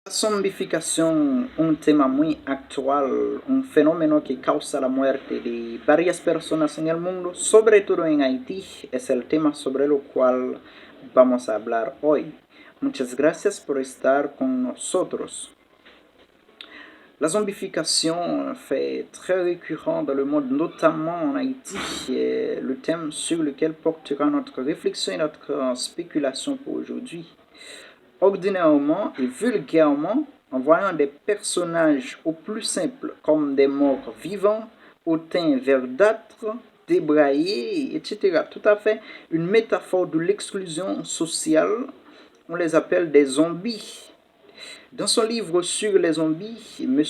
La zombificación, un tema muy actual, un fenómeno que causa la muerte de varias personas en el mundo, sobre todo en Haití, es el tema sobre lo cual vamos a hablar hoy. Muchas gracias por estar con nosotros. La zombification fait très récurrent dans le monde, notamment en Haïti, et le thème sur lequel portera notre réflexion et notre spéculation pour aujourd'hui. Ordinairement et vulgairement, en voyant des personnages au plus simple comme des morts vivants, au teint verdâtre, débraillés, etc. Tout à fait une métaphore de l'exclusion sociale. On les appelle des zombies. Dans son livre sur les zombies, M.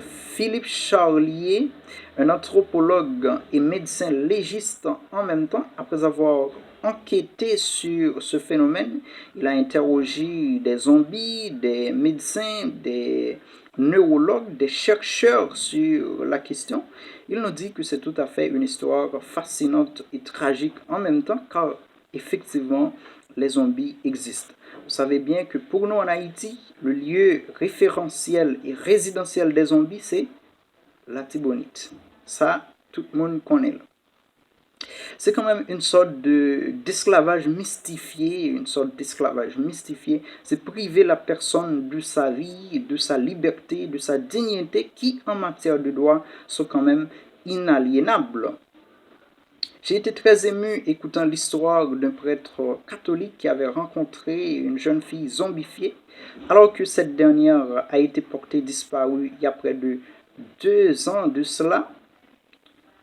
Philippe Charlier, un anthropologue et médecin légiste en même temps, après avoir enquêté sur ce phénomène, il a interrogé des zombies, des médecins, des neurologues, des chercheurs sur la question. Il nous dit que c'est tout à fait une histoire fascinante et tragique en même temps, car effectivement, les zombies existent. Vous savez bien que pour nous en Haïti, le lieu référentiel et résidentiel des zombies, c'est la Tibonite. Ça, tout le monde connaît. C'est quand même une sorte d'esclavage mystifié, C'est priver la personne de sa vie, de sa liberté, de sa dignité, qui en matière de droit sont quand même inaliénables. J'ai été très ému écoutant l'histoire d'un prêtre catholique qui avait rencontré une jeune fille zombifiée, alors que cette dernière a été portée disparue il y a près de 2 ans de cela,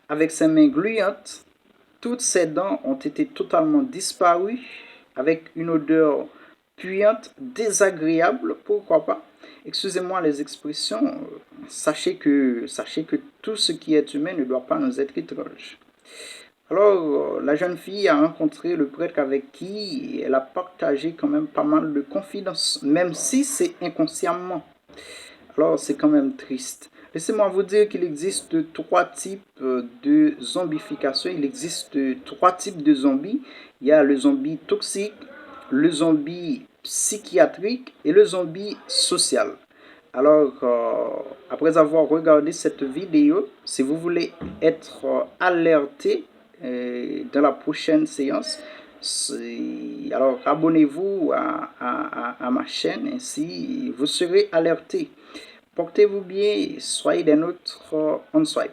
avec ses mains gluantes. Toutes ses dents ont été totalement disparues, avec une odeur puante, désagréable, pourquoi pas. Excusez-moi les expressions, sachez que tout ce qui est humain ne doit pas nous être étrange. Alors, la jeune fille a rencontré le prêtre avec qui elle a partagé quand même pas mal de confidences, même si c'est inconsciemment. Alors, c'est quand même triste. Laissez-moi vous dire qu'il existe 3 types de zombification. Il existe 3 types de zombies. Il y a le zombie toxique, le zombie psychiatrique et le zombie social. Alors, après avoir regardé cette vidéo, si vous voulez être alerté dans la prochaine séance, alors abonnez-vous à ma chaîne, ainsi vous serez alerté. Portez-vous bien, soyez des nôtres, on swipe.